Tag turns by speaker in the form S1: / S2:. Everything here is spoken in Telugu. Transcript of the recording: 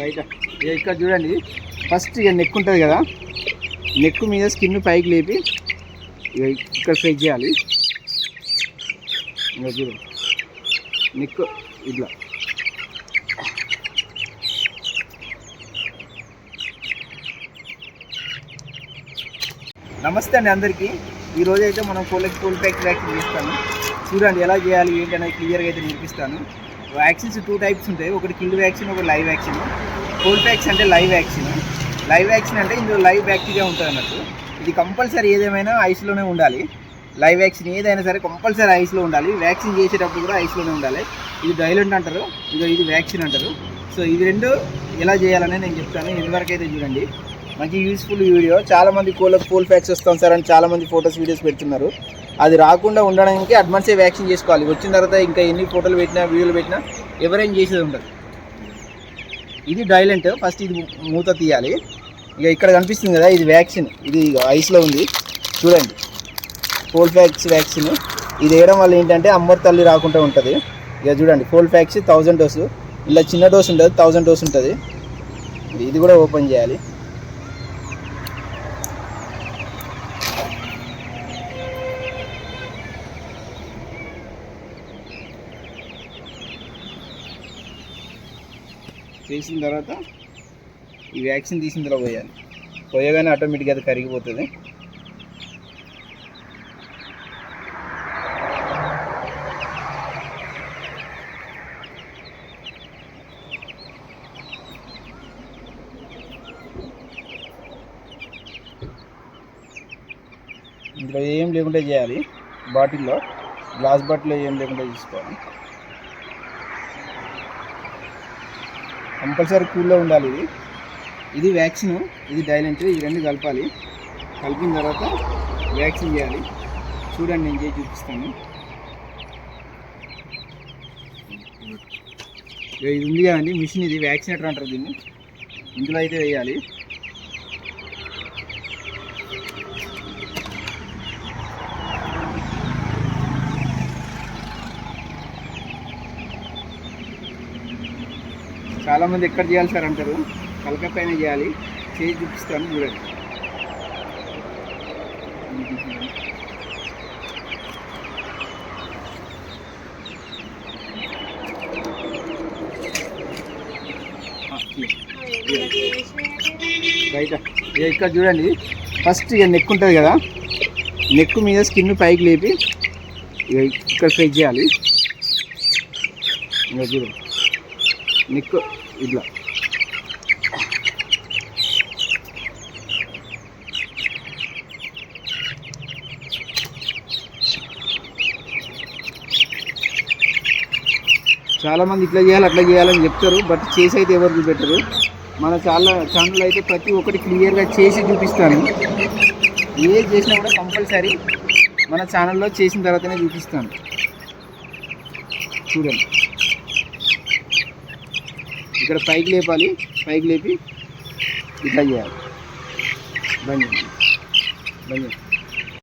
S1: బయట ఇక్కడ చూడండి, ఫస్ట్ ఇక నెక్ ఉంటుంది కదా, నెక్ మీద స్కిన్ పైకి లేపి ఇక్కడ ఫ్రెష్ చేయాలి. ఇంకా చూడండి నెక్ ఇట్లా. నమస్తే అండి అందరికీ. ఈరోజు అయితే మనం ఫుల్ ప్యాక్ వ్యాక్సిన్ చేస్తాను. చూడండి ఎలా చేయాలి ఏంటి అనేది క్లియర్గా అయితే నేర్పిస్తాను. వ్యాక్సిన్స్ 2 టైప్స్ ఉంటాయి, ఒకటి కిల్డ్ వ్యాక్సిన్, ఒకటి లైవ్ వ్యాక్సిన్. కోల్డ్ ప్యాక్స్ అంటే లైవ్ వ్యాక్సిన్. లైవ్ వ్యాక్సిన్ అంటే ఇందులో లైవ్ బ్యాక్టీరియా ఉంటుంది అన్నట్టు. ఇది కంపల్సరీ ఏదేమైనా ఐస్లోనే ఉండాలి. లైవ్ వ్యాక్సిన్ ఏదైనా సరే కంపల్సరీ ఐస్లో ఉండాలి. వ్యాక్సిన్ చేసేటప్పుడు కూడా ఐస్లోనే ఉండాలి. ఇది డైలెంట్ అంటారు, ఇది వ్యాక్సిన్ అంటారు. సో ఇది రెండు ఎలా చేయాలని నేను చెప్తాను. ఇంతవరకు అయితే చూడండి, మంచి యూస్ఫుల్ వీడియో. చాలామంది కోల్డ్ ప్యాక్స్ వస్తాం సార్ అని చాలామంది ఫొటోస్ వీడియోస్ పెడుతున్నారు. అది రాకుండా ఉండడానికి అడ్వాన్సే వ్యాక్సిన్ చేసుకోవాలి. వచ్చిన తర్వాత ఇంకా ఎన్ని ఫోటోలు పెట్టినా వీడియోలు పెట్టినా ఎవరైనా చేసేది ఉండదు. ఇది డైలెంట్. ఫస్ట్ ఇది మూత తీయాలి. ఇక ఇక్కడ కనిపిస్తుంది కదా, ఇది వ్యాక్సిన్. ఇది ఐస్లో ఉంది చూడండి, కోల్డ్ ప్యాక్స్ వ్యాక్సిన్. ఇది వేయడం వల్ల ఏంటంటే అమ్మర్ తల్లి రాకుండా ఉంటుంది. ఇక చూడండి, కోల్డ్ ప్యాక్స్ 1000 డోసు. ఇలా చిన్న డోసు ఉంటుంది, 1000 డోసు ఉంటుంది. ఇది కూడా ఓపెన్ చేయాలి. చేసిన తర్వాత ఈ వ్యాక్సిన్ తీసిన తర్వాత పోయాలి. పోయగానే ఆటోమేటిక్గా అది కరిగిపోతుంది. ఇందులో ఏం లేకుండా చేయాలి. బాటిల్లో, గ్లాస్ బాటిల్లో ఏం లేకుండా తీసుకోవాలి. కంపల్సరీ కూల్లో ఉండాలి. ఇది వ్యాక్సిన్, ఇది డైలెంట్. ఈ రెండు కలపాలి. కలిపిన తర్వాత వ్యాక్సిన్ చేయాలి. చూడండి, నేను చేసి చూపిస్తాను. ఇది ఉంది కదండి మిషన్, ఇది వ్యాక్సినేటర్ అంటారు దీన్ని. ఇందులో అయితే వేయాలి. చాలామంది ఎక్కడ చేయాలి సార్ అంటారు, తలకాయ పైన చేయాలి. చేసి చూపిస్తాను చూడండి. బయట ఇక్కడ చూడండి, ఫస్ట్ ఇక నెక్ ఉంటుంది కదా, నెక్ మీద స్కిన్ పైకి లేపి ఇక్కడ ఫ్రెష్ చేయాలి. ఇంకా చూడండి నెక్ ఇట్లా. చాలామంది ఇట్లా చేయాలి అట్లా చేయాలని చెప్తారు, బట్ చేసి అయితే ఎవరు చూపెట్టరు. మన ఛానల్ అయితే ప్రతి ఒక్కటి క్లియర్గా చేసి చూపిస్తాను. ఏది చేసినా కూడా కంపల్సరీ మన ఛానల్లో చేసిన తర్వాతనే చూపిస్తాను. చూడండి, ఇక్కడ పైకి లేపాలి, పైకి లేపి ఇట్లా చేయాలి. బండి